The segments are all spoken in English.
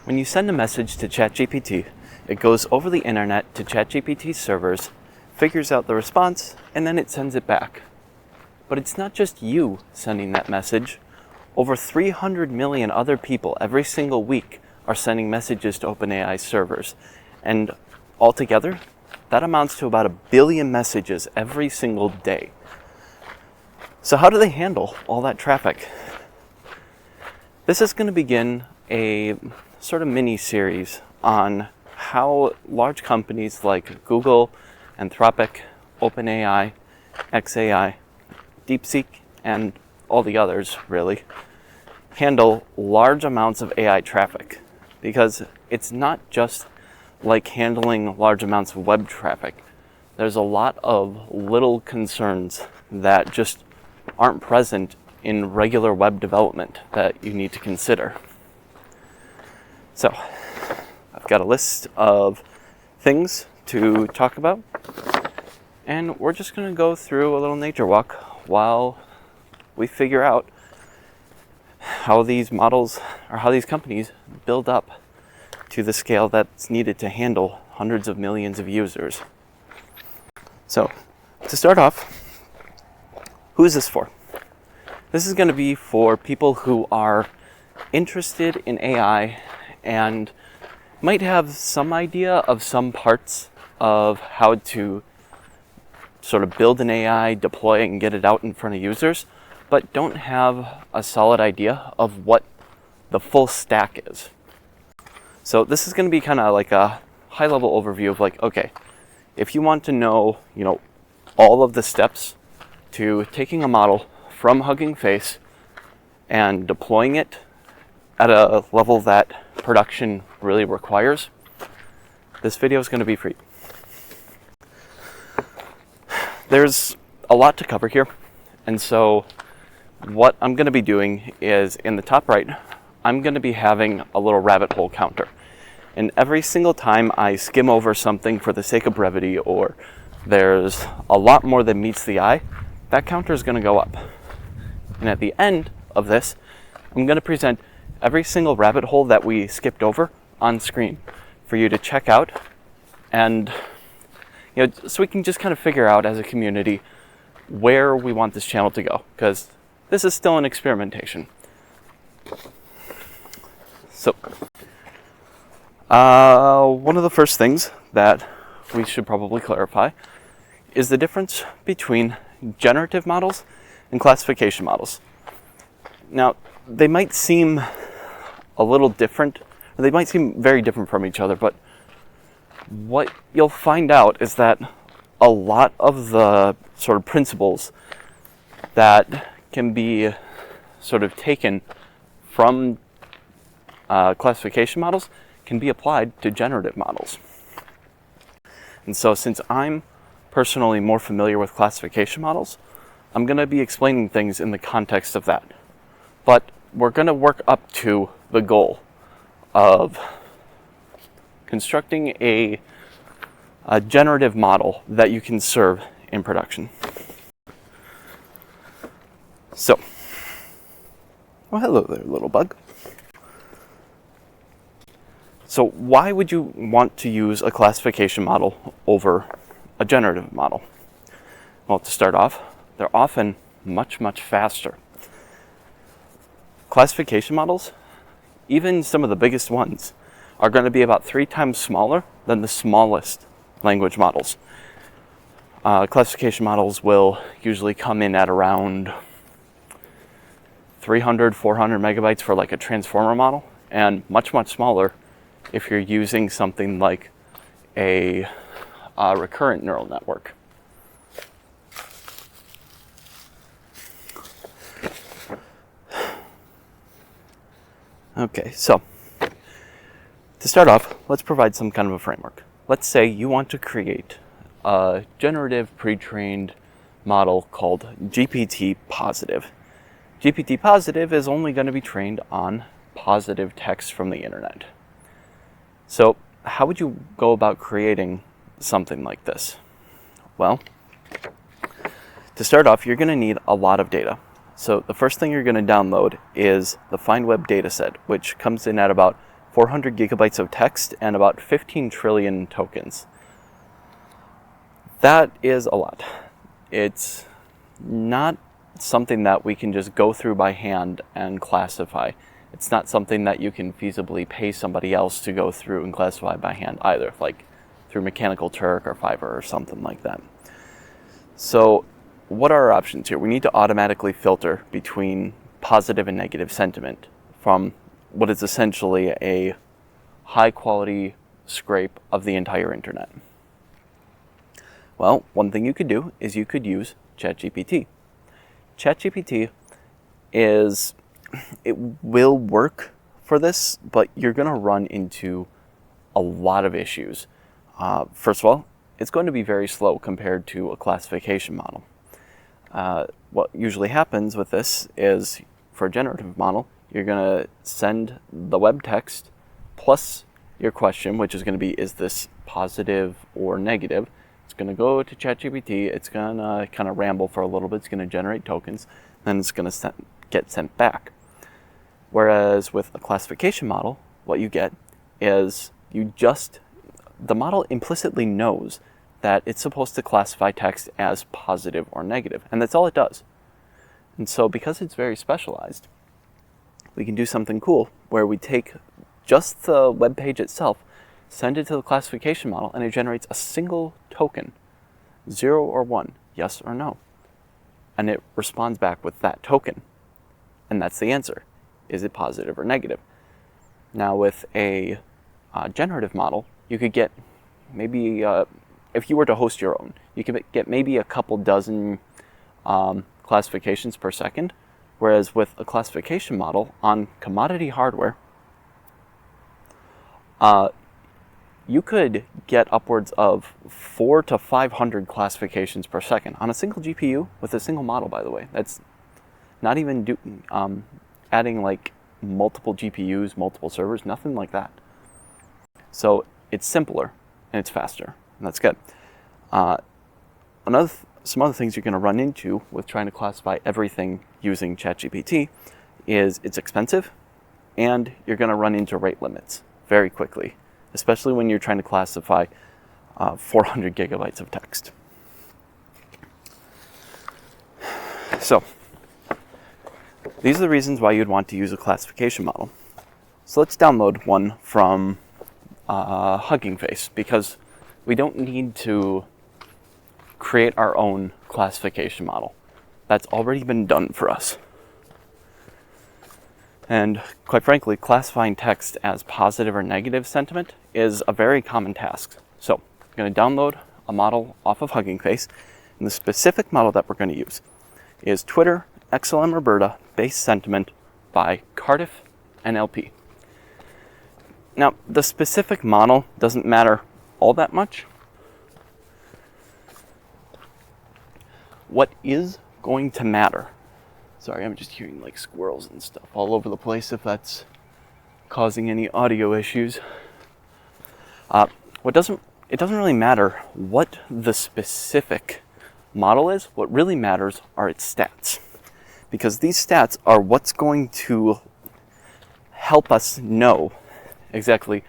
When you send a message to ChatGPT, it goes over the internet to ChatGPT's servers, figures out the response, and then it sends it back. But it's not just you sending that message. Over 300 million other people every single week are sending messages to OpenAI servers. And altogether, that amounts to about 1 billion messages every single day. So how do they handle all that traffic? This is going to begin a sort of mini-series on how large companies like Google, Anthropic, OpenAI, xAI, DeepSeek, and all the others, really, handle large amounts of AI traffic. Because it's not just like handling large amounts of web traffic. There's a lot of little concerns that just aren't present in regular web development that you need to consider. So, I've got a list of things to talk about, and we're just going to go through a little nature walk while we figure out how these models, or how these companies, build up to the scale that's needed to handle hundreds of millions of users. So, to start off, who is this for? This is going to be for people who are interested in AI and might have some idea of some parts of how to sort of build an AI, deploy it, and get it out in front of users, but don't have a solid idea of what the full stack is. So this is going to be kind of like a high-level overview of like, okay, if you want to know, all of the steps to taking a model from Hugging Face and deploying it at a level that production really requires, this video is going to be for you. There's a lot to cover here, and so what I'm going to be doing is, in the top right, I'm going to be having a little rabbit hole counter. And every single time I skim over something for the sake of brevity, or there's a lot more than meets the eye, that counter is going to go up. And at the end of this, I'm going to present every single rabbit hole that we skipped over on screen for you to check out, and so we can just kind of figure out as a community where we want this channel to go, because this is still an experimentation. So, one of the first things that we should probably clarify is the difference between generative models and classification models. Now, they might seem a little different, or they might seem very different from each other, but what you'll find out is that a lot of the sort of principles that can be sort of taken from classification models can be applied to generative models. And so since I'm personally more familiar with classification models, I'm going to be explaining things in the context of that. But we're going to work up to the goal of constructing a generative model that you can serve in production. So, well, hello there, little bug. So why would you want to use a classification model over a generative model? Well, to start off, they're often much, much faster. Classification models, even some of the biggest ones, are going to be about 3 times smaller than the smallest language models. Classification models will usually come in at around 300, 400 megabytes for like a transformer model, and much, much smaller if you're using something like a recurrent neural network. Okay, so to start off, let's provide some kind of a framework. Let's say you want to create a generative pre-trained model called GPT positive. GPT positive is only going to be trained on positive text from the internet. So how would you go about creating something like this? Well, to start off, you're going to need a lot of data. So the first thing you're going to download is the FindWeb dataset, which comes in at about 400 gigabytes of text, and about 15 trillion tokens. That is a lot. It's not something that we can just go through by hand and classify. It's not something that you can feasibly pay somebody else to go through and classify by hand either, like through Mechanical Turk or Fiverr or something like that. So what are our options here? We need to automatically filter between positive and negative sentiment from what is essentially a high quality scrape of the entire internet. Well, one thing you could do is you could use ChatGPT. ChatGPT it will work for this, but you're going to run into a lot of issues. First of all, it's going to be very slow compared to a classification model. What usually happens with this is, for a generative model, you're going to send the web text plus your question, which is going to be, is this positive or negative? It's going to go to ChatGPT. It's going to kind of ramble for a little bit. It's going to generate tokens. Then it's going to get sent back. Whereas with a classification model, what you get is the model implicitly knows that it's supposed to classify text as positive or negative, and that's all it does. And so because it's very specialized, we can do something cool where we take just the web page itself, send it to the classification model, and it generates a single token, 0 or 1, yes or no. And it responds back with that token. And that's the answer. Is it positive or negative? Now with a generative model, you could get maybe, if you were to host your own, you could get maybe a couple dozen classifications per second. Whereas with a classification model on commodity hardware, you could get upwards of 400 to 500 classifications per second on a single GPU with a single model, by the way. That's not even adding like multiple GPUs, multiple servers, nothing like that. So it's simpler and it's faster, and that's good. Some other things you're going to run into with trying to classify everything using ChatGPT is it's expensive, and you're going to run into rate limits very quickly, especially when you're trying to classify 400 gigabytes of text. So these are the reasons why you'd want to use a classification model. So let's download one from Hugging Face, because we don't need to create our own classification model. That's already been done for us. And quite frankly, classifying text as positive or negative sentiment is a very common task. So I'm going to download a model off of Hugging Face, and the specific model that we're going to use is Twitter XLM Roberta Base Sentiment by Cardiff NLP. Now, the specific model doesn't matter all that much. What is going to matter? Sorry, I'm just hearing like squirrels and stuff all over the place, if that's causing any audio issues. It doesn't really matter what the specific model is. What really matters are its stats, because these stats are what's going to help us know exactly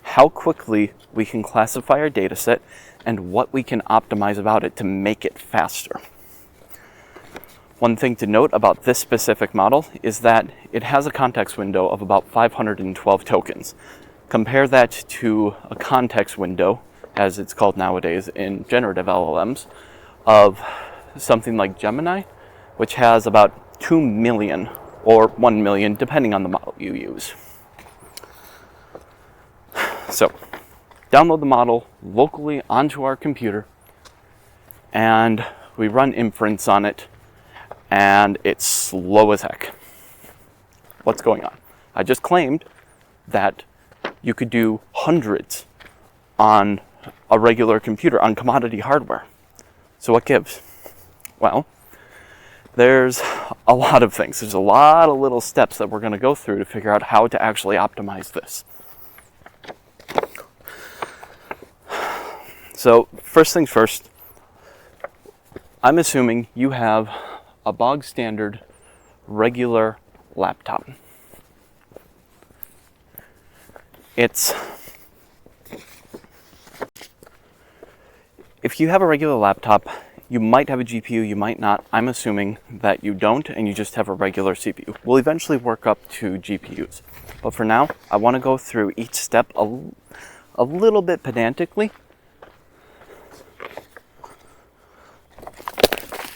how quickly we can classify our data set and what we can optimize about it to make it faster. One thing to note about this specific model is that it has a context window of about 512 tokens. Compare that to a context window, as it's called nowadays in generative LLMs, of something like Gemini, which has about 2 million or 1 million, depending on the model you use. So, download the model locally onto our computer, and we run inference on it, and it's slow as heck. What's going on? I just claimed that you could do hundreds on a regular computer, on commodity hardware. So what gives? Well, there's a lot of things. There's a lot of little steps that we're going to go through to figure out how to actually optimize this. So first things first, I'm assuming you have a bog standard regular laptop. It's if you have a regular laptop, you might have a GPU, you might not. I'm assuming that you don't and you just have a regular CPU. We'll eventually work up to GPUs. But for now, I want to go through each step a little bit pedantically.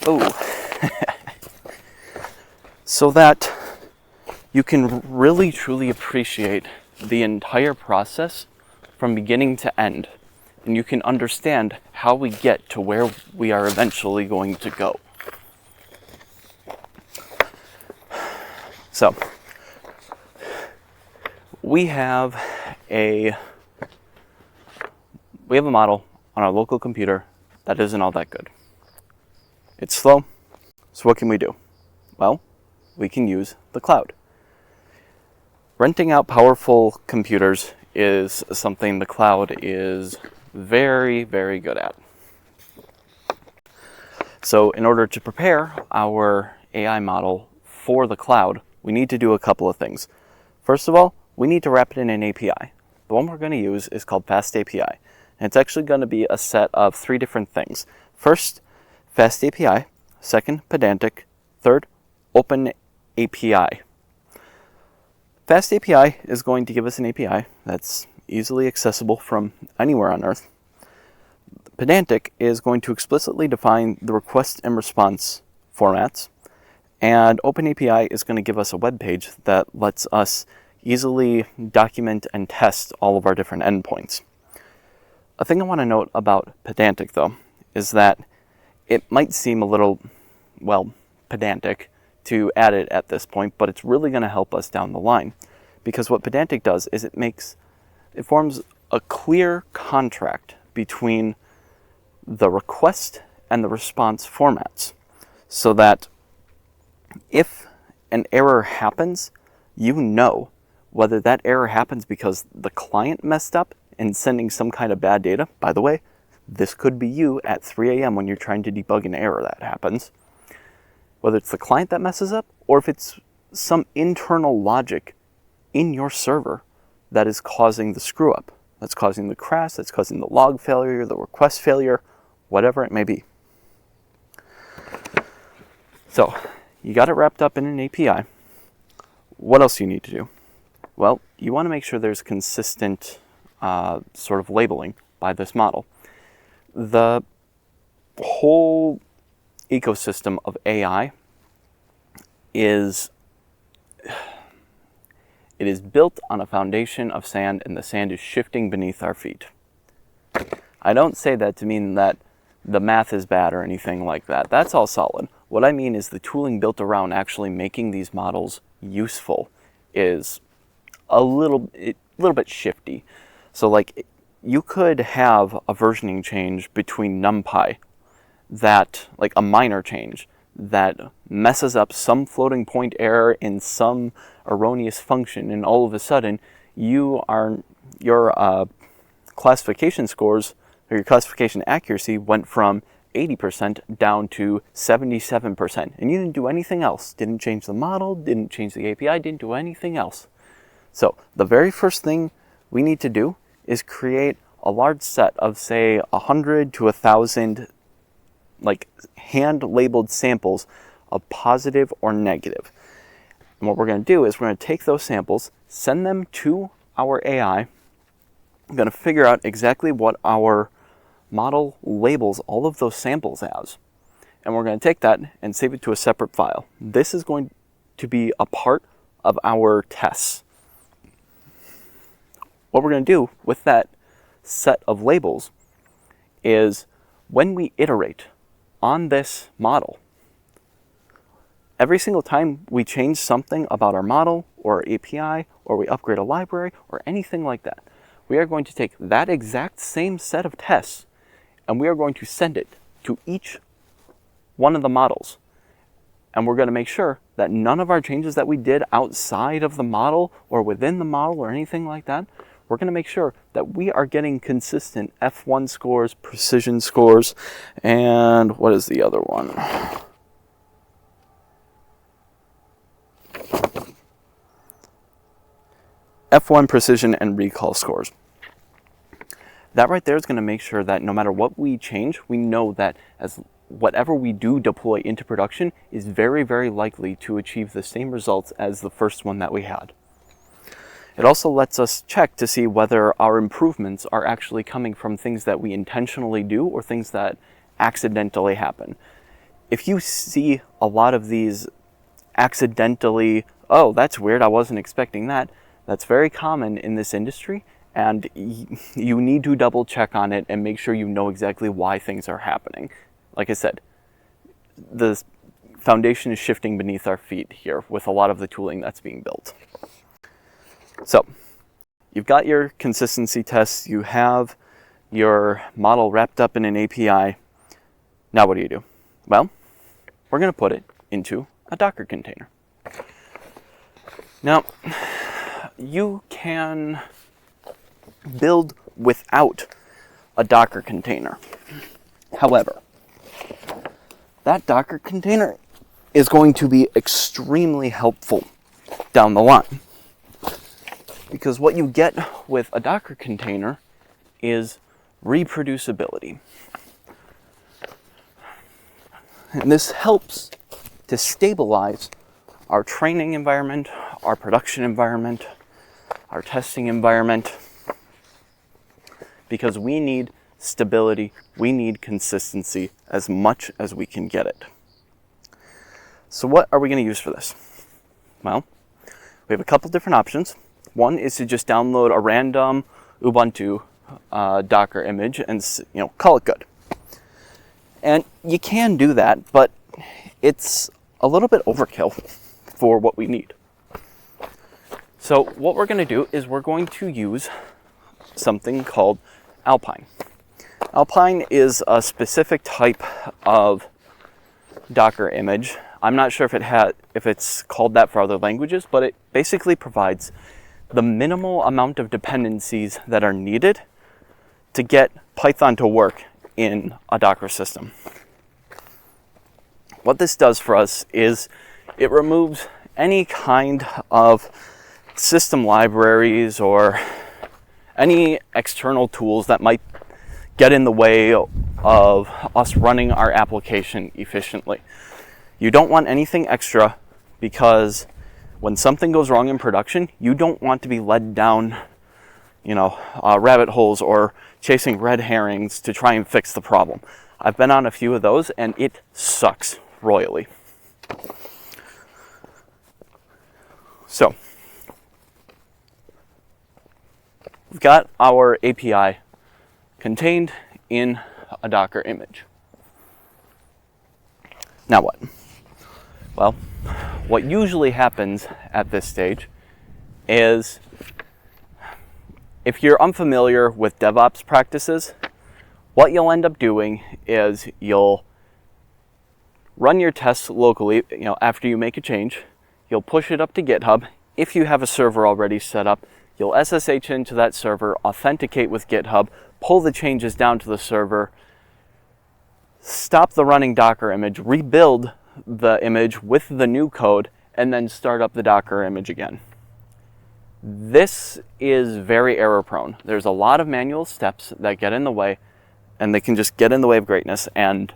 Oh. So that you can really truly appreciate the entire process from beginning to end. And you can understand how we get to where we are eventually going to go. So, we have a model on our local computer that isn't all that good. It's slow, so what can we do? Well, we can use the cloud. Renting out powerful computers is something the cloud is very, very good at. So in order to prepare our AI model for the cloud, we need to do a couple of things. First of all, we need to wrap it in an API. The one we're going to use is called Fast API. And it's actually going to be a set of 3 different things. First, Fast API. Second, Pedantic. Third, Open API. Fast API is going to give us an API that's easily accessible from anywhere on Earth. Pedantic is going to explicitly define the request and response formats. And OpenAPI is going to give us a web page that lets us easily document and test all of our different endpoints. A thing I want to note about Pedantic, though, is that it might seem a little, pedantic to add it at this point, but it's really going to help us down the line. Because what Pedantic does is it forms a clear contract between the request and the response formats, so that if an error happens, you know whether that error happens because the client messed up and sending some kind of bad data. By the way, this could be you at 3 a.m. when you're trying to debug an error that happens. Whether it's the client that messes up, or if it's some internal logic in your server that is causing the screw up, that's causing the crash, that's causing the log failure, the request failure, whatever it may be. So, you got it wrapped up in an API. What else do you need to do? Well, you want to make sure there's consistent sort of labeling by this model. The whole ecosystem of AI is built on a foundation of sand, and the sand is shifting beneath our feet. I don't say that to mean that the math is bad or anything like that. That's all solid. What I mean is the tooling built around actually making these models useful is a little bit shifty. So like you could have a versioning change between NumPy that, like a minor change, that messes up some floating point error in some erroneous function, and all of a sudden your classification scores, or your classification accuracy, went from 80% down to 77%, and you didn't do anything else. Didn't change the model, didn't change the API, didn't do anything else. So the very first thing we need to do is create a large set of, say, 100 to 1,000 like hand-labeled samples of positive or negative. And what we're going to do is we're going to take those samples, send them to our AI. I'm going to figure out exactly what our model labels all of those samples as. And we're going to take that and save it to a separate file. This is going to be a part of our tests. What we're going to do with that set of labels is when we iterate on this model, every single time we change something about our model or our API, or we upgrade a library or anything like that, we are going to take that exact same set of tests and we are going to send it to each one of the models. And we're going to make sure that none of our changes that we did outside of the model or within the model or anything like that, we're going to make sure that we are getting consistent F1 scores, precision scores, and what is the other one? F1 precision and recall scores. That right there is going to make sure that no matter what we change, we know that as whatever we do deploy into production is very, very likely to achieve the same results as the first one that we had. It also lets us check to see whether our improvements are actually coming from things that we intentionally do or things that accidentally happen. If you see a lot of these accidentally, oh, that's weird, I wasn't expecting that, that's very common in this industry, and you need to double check on it and make sure you know exactly why things are happening. Like I said, the foundation is shifting beneath our feet here with a lot of the tooling that's being built. So, you've got your consistency tests, you have your model wrapped up in an API. Now what do? Well, we're going to put it into a Docker container. Now, you can build without a Docker container. However, that Docker container is going to be extremely helpful down the line. Because what you get with a Docker container is reproducibility. And this helps to stabilize our training environment, our production environment, our testing environment, because we need stability, we need consistency as much as we can get it. So what are we going to use for this? Well, we have a couple different options. One is to just download a random Ubuntu Docker image and call it good. And you can do that, but it's a little bit overkill for what we need. So what we're going to do is we're going to use something called Alpine. Alpine is a specific type of Docker image. I'm not sure if it's called that for other languages, but it basically provides the minimal amount of dependencies that are needed to get Python to work in a Docker system. What this does for us is it removes any kind of system libraries or any external tools that might get in the way of us running our application efficiently. You don't want anything extra because when something goes wrong in production, you don't want to be led down, rabbit holes or chasing red herrings to try and fix the problem. I've been on a few of those and it sucks royally. So, we've got our API contained in a Docker image. Now what? Well, what usually happens at this stage is, if you're unfamiliar with DevOps practices, what you'll end up doing is you'll run your tests locally, after you make a change. You'll push it up to GitHub. If you have a server already set up, you'll SSH into that server, authenticate with GitHub, pull the changes down to the server, stop the running Docker image, rebuild the image with the new code, and then start up the Docker image again. This is very error prone. There's a lot of manual steps that get in the way, and they can just get in the way of greatness, and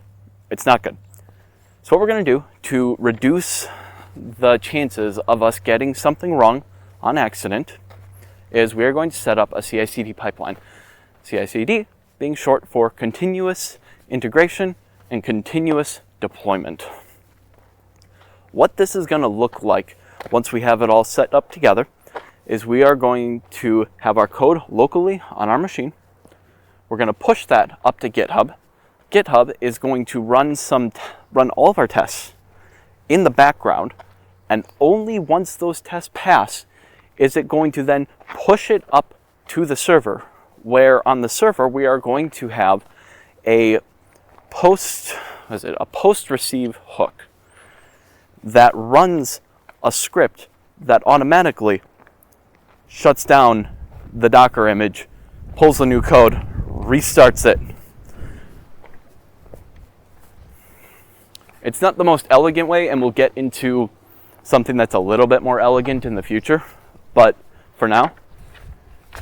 it's not good. So what we're going to do to reduce the chances of us getting something wrong on accident is we are going to set up a CI/CD pipeline. CI/CD being short for continuous integration and continuous deployment. What this is going to look like once we have it all set up together is we are going to have our code locally on our machine. We're going to push that up to GitHub. GitHub is going to run all of our tests in the background, and only once those tests pass is it going to then push it up to the server, where on the server we are going to have a post-receive hook that runs a script that automatically shuts down the Docker image, pulls the new code, restarts it. It's not the most elegant way, and we'll get into something that's a little bit more elegant in the future, but for now,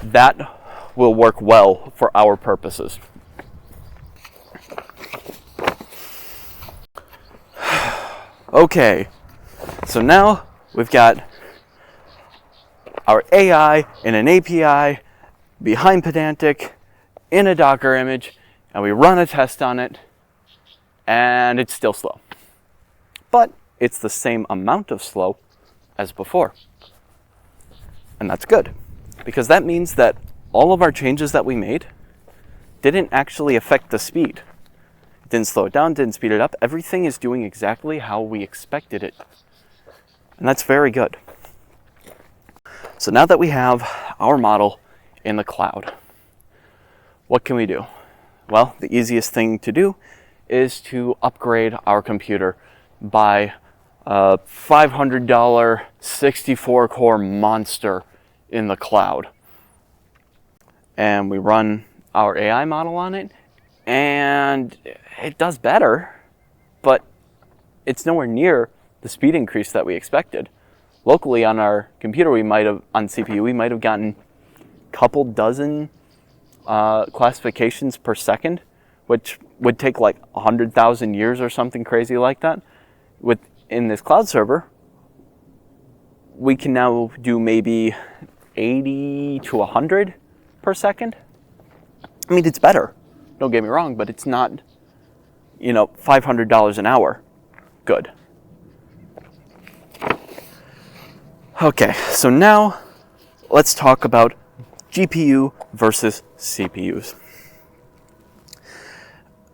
that will work well for our purposes. Okay, so now we've got our AI in an API behind Pedantic in a Docker image, and we run a test on it, and it's still slow. But it's the same amount of slow as before. And that's good, because that means that all of our changes that we made didn't actually affect the speed. It didn't slow it down, didn't speed it up. Everything is doing exactly how we expected it. And that's very good. So now that we have our model in the cloud, what can we do? Well, the easiest thing to do is to upgrade our computer by a $500 64-core monster in the cloud. And we run our AI model on it, and it does better, but it's nowhere near the speed increase that we expected. Locally on our computer, on CPU, we might have gotten a couple dozen classifications per second, which would take like 100,000 years or something crazy like that. In this cloud server, we can now do maybe 80 to 100 per second. I mean, it's better, don't get me wrong, but it's not, $500 an hour good. Okay, so now let's talk about GPU versus CPUs.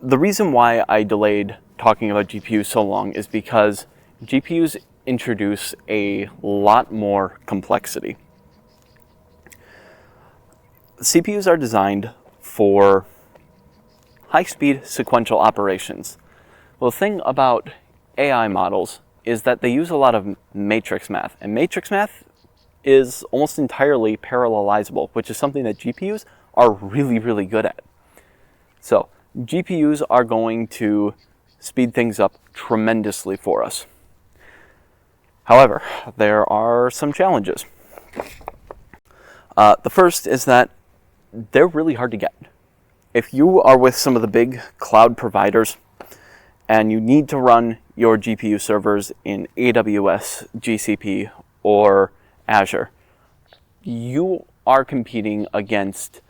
The reason why I delayed talking about GPUs so long is because GPUs introduce a lot more complexity. CPUs are designed for high-speed sequential operations. Well, the thing about AI models is that they use a lot of matrix math, and matrix math is almost entirely parallelizable, which is something that GPUs are really, really good at. So GPUs are going to speed things up tremendously for us. However, there are some challenges. The first is that they're really hard to get. If you are with some of the big cloud providers and you need to run your GPU servers in AWS, GCP, or Azure, you are competing against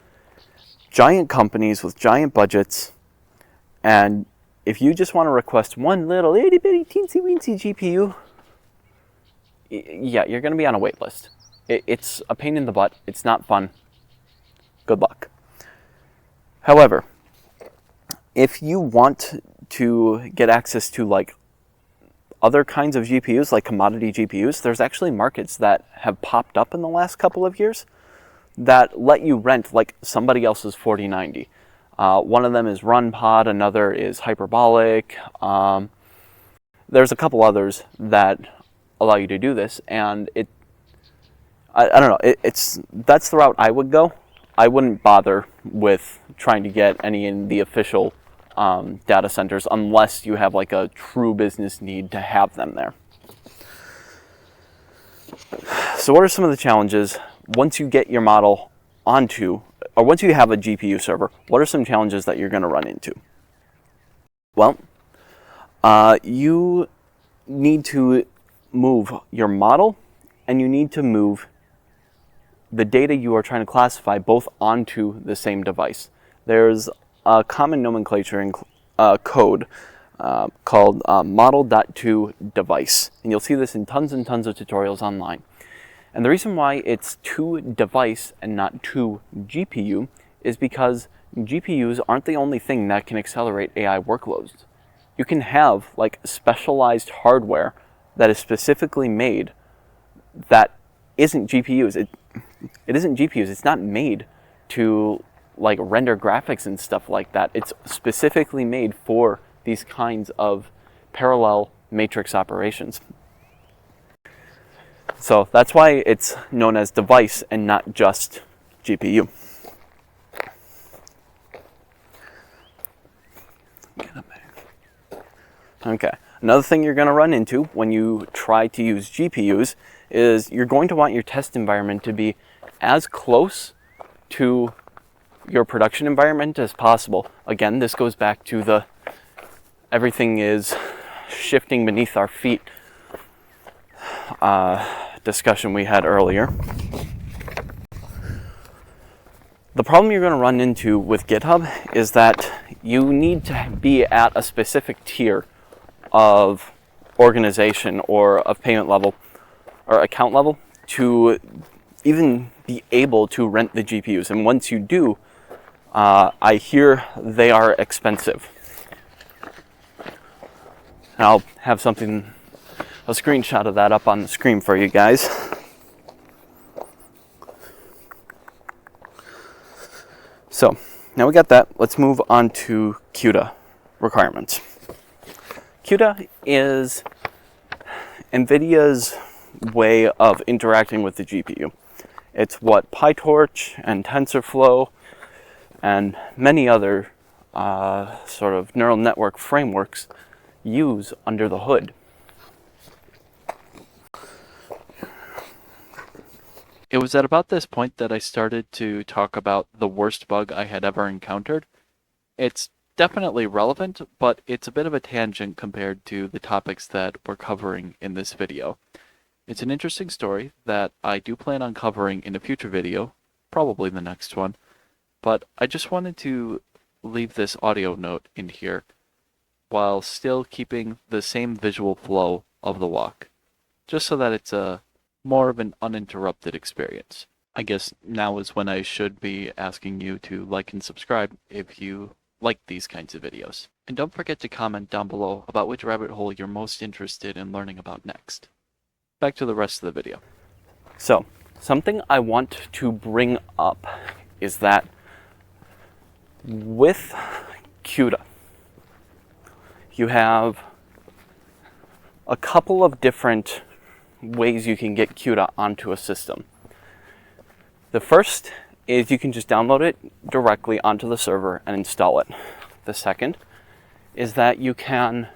giant companies with giant budgets, and if you just want to request one little itty bitty teensy weensy GPU, yeah, you're going to be on a wait list. It's a pain in the butt. It's not fun. Good luck. However, if you want to get access to like other kinds of GPUs, like commodity GPUs, there's actually markets that have popped up in the last couple of years that let you rent like somebody else's 4090. One of them is RunPod, another is Hyperbolic. There's a couple others that allow you to do this, and I don't know, that's the route I would go. I wouldn't bother with trying to get any in the official data centers unless you have like a true business need to have them there. So what are some of the challenges once you get your model onto, or once you have a GPU server, what are some challenges that you're going to run into? Well, you need to move your model, and you need to move the data you are trying to classify both onto the same device. There's a common nomenclature in code called model.toDevice, and you'll see this in tons and tons of tutorials online. And the reason why it's to device and not to GPU is because GPUs aren't the only thing that can accelerate AI workloads. You can have like specialized hardware that is specifically made that isn't GPUs. It isn't GPUs. It's not made to like render graphics and stuff like that. It's specifically made for these kinds of parallel matrix operations. So that's why it's known as device and not just GPU. Okay, another thing you're going to run into when you try to use GPUs is you're going to want your test environment to be as close to your production environment as possible. Again, this goes back to the everything is shifting beneath our feet discussion we had earlier. The problem you're going to run into with GitHub is that you need to be at a specific tier of organization or of payment level or account level to even be able to rent the GPUs. And once you do, I hear they are expensive. And I'll have a screenshot of that up on the screen for you guys. So now we got that, let's move on to CUDA requirements. CUDA is NVIDIA's way of interacting with the GPU. It's what PyTorch and TensorFlow and many other sort of neural network frameworks use under the hood. It was at about this point that I started to talk about the worst bug I had ever encountered. It's definitely relevant, but it's a bit of a tangent compared to the topics that we're covering in this video. It's an interesting story that I do plan on covering in a future video, probably the next one, but I just wanted to leave this audio note in here while still keeping the same visual flow of the walk, just so that it's more of an uninterrupted experience. I guess now is when I should be asking you to like and subscribe if you like these kinds of videos. And don't forget to comment down below about which rabbit hole you're most interested in learning about next. Back to the rest of the video. So, something I want to bring up is that with CUDA, you have a couple of different ways you can get CUDA onto a system. The first is you can just download it directly onto the server and install it. The second is that you can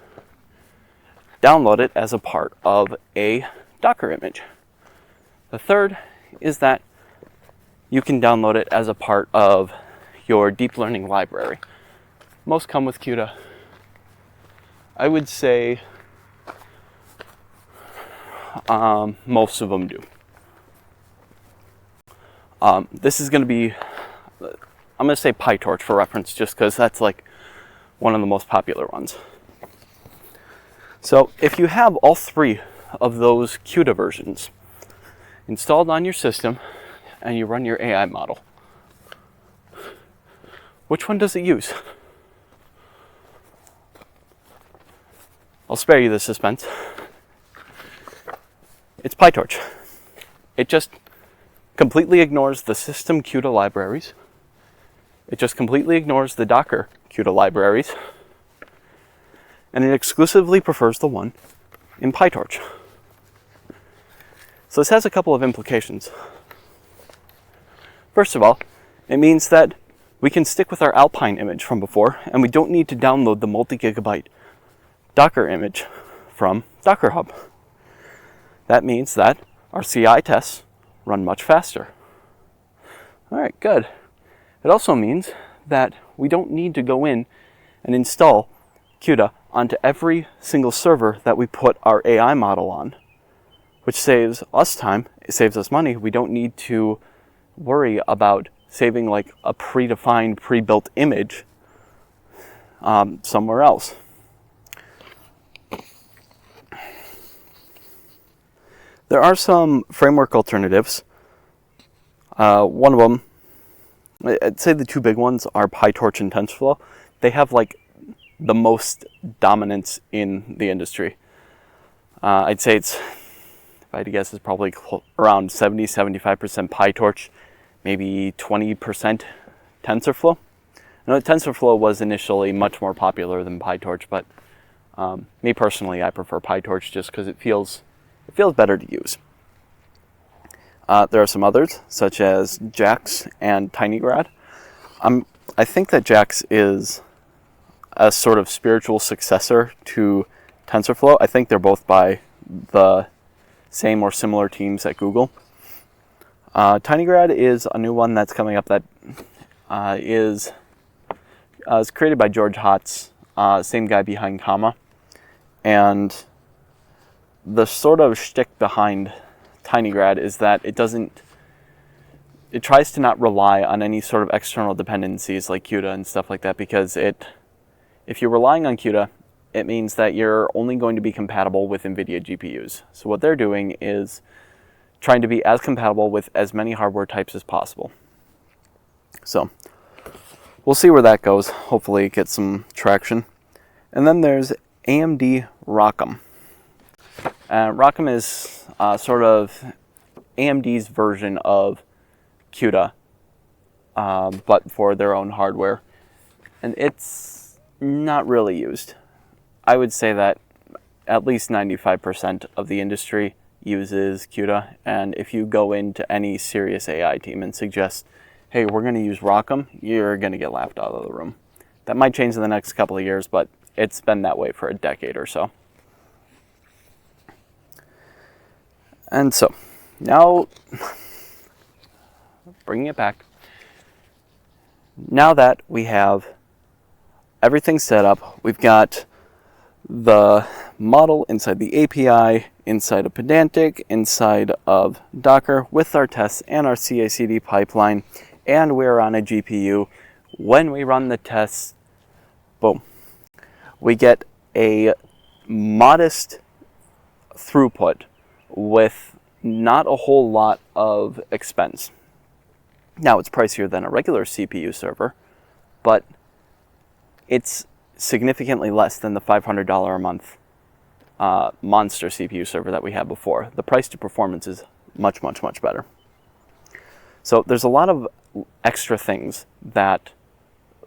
download it as a part of a Docker image. The third is that you can download it as a part of your deep learning library. Most come with CUDA. I would say most of them do. This is going to be, I'm going to say PyTorch for reference, just because that's like one of the most popular ones. So if you have all three of those CUDA versions installed on your system and you run your AI model, which one does it use? I'll spare you the suspense. It's PyTorch. It just completely ignores the system CUDA libraries. It just completely ignores the Docker CUDA libraries. And it exclusively prefers the one in PyTorch. So this has a couple of implications. First of all, it means that we can stick with our Alpine image from before, and we don't need to download the multi-gigabyte Docker image from Docker Hub. That means that our CI tests run much faster. All right, good. It also means that we don't need to go in and install CUDA onto every single server that we put our AI model on, which saves us time, it saves us money. We don't need to worry about saving like a predefined, pre-built image somewhere else. There are some framework alternatives. One of them, I'd say the two big ones are PyTorch and TensorFlow. They have like the most dominance in the industry. I'd say it's, if I had to guess, it's probably around 70-75% PyTorch, maybe 20% TensorFlow. I know TensorFlow was initially much more popular than PyTorch, but me personally, I prefer PyTorch just because it feels better to use. There are some others, such as JAX and TinyGrad. I think that JAX is a sort of spiritual successor to TensorFlow. I think they're both by the same or similar teams at Google. TinyGrad is a new one that's coming up that is created by George Hotz, same guy behind Comma. And the sort of shtick behind TinyGrad is that it tries to not rely on any sort of external dependencies like CUDA and stuff like that, because if you're relying on CUDA, it means that you're only going to be compatible with NVIDIA GPUs. So what they're doing is trying to be as compatible with as many hardware types as possible. So we'll see where that goes. Hopefully it gets some traction. And then there's AMD ROCm. ROCm is sort of AMD's version of CUDA, but for their own hardware. And it's not really used. I would say that at least 95% of the industry uses CUDA, and if you go into any serious AI team and suggest, hey, we're going to use ROCm, you're going to get laughed out of the room. That might change in the next couple of years, but it's been that way for a decade or so. And so, now, bringing it back, now that we have everything set up, we've got the model inside the API, inside of Pedantic, inside of Docker, with our tests and our CI/CD pipeline, and we're on a GPU. When we run the tests, boom, we get a modest throughput with not a whole lot of expense. Now, it's pricier than a regular CPU server, but it's significantly less than the $500 a month monster CPU server that we had before. The price to performance is much, much, much better. So there's a lot of extra things that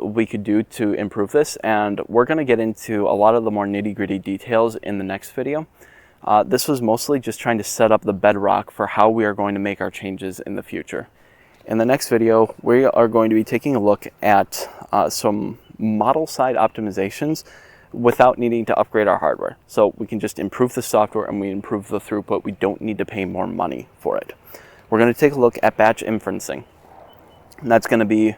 we could do to improve this, and we're going to get into a lot of the more nitty-gritty details in the next video. This was mostly just trying to set up the bedrock for how we are going to make our changes in the future. In the next video, we are going to be taking a look at some model side optimizations without needing to upgrade our hardware. So we can just improve the software and we improve the throughput. We don't need to pay more money for it. We're going to take a look at batch inferencing. And that's going to be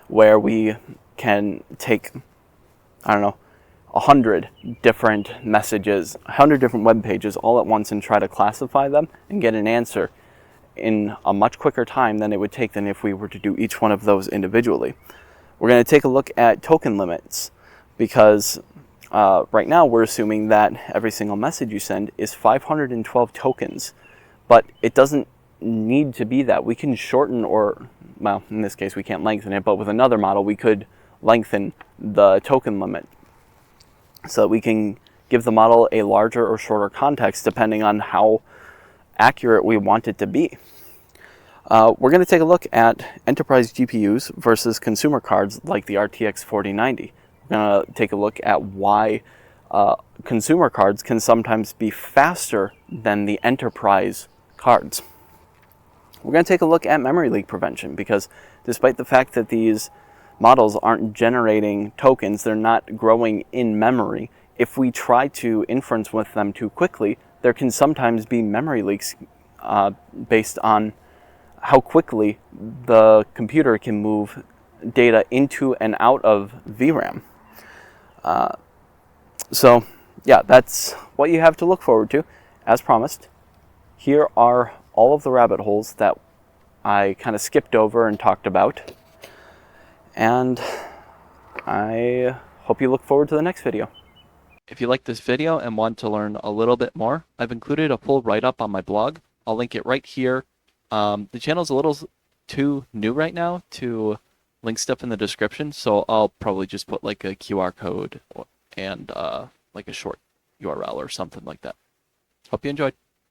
where we can take, 100 different messages, 100 different web pages all at once and try to classify them and get an answer in a much quicker time than it would take than if we were to do each one of those individually. We're going to take a look at token limits, because right now we're assuming that every single message you send is 512 tokens, but it doesn't need to be that. We can shorten, or, well, in this case we can't lengthen it, but with another model we could lengthen the token limit so that we can give the model a larger or shorter context depending on how accurate we want it to be. We're going to take a look at enterprise GPUs versus consumer cards like the RTX 4090. We're going to take a look at why consumer cards can sometimes be faster than the enterprise cards. We're going to take a look at memory leak prevention, because despite the fact that these models aren't generating tokens, they're not growing in memory. If we try to inference with them too quickly, there can sometimes be memory leaks based on how quickly the computer can move data into and out of VRAM. So yeah, that's what you have to look forward to. As promised, here are all of the rabbit holes that I kind of skipped over and talked about. And I hope you look forward to the next video. If you like this video and want to learn a little bit more, I've included a full write-up on my blog. I'll link it right here. The channel's a little too new right now to link stuff in the description, so I'll probably just put like a QR code and like a short URL or something like that. Hope you enjoyed.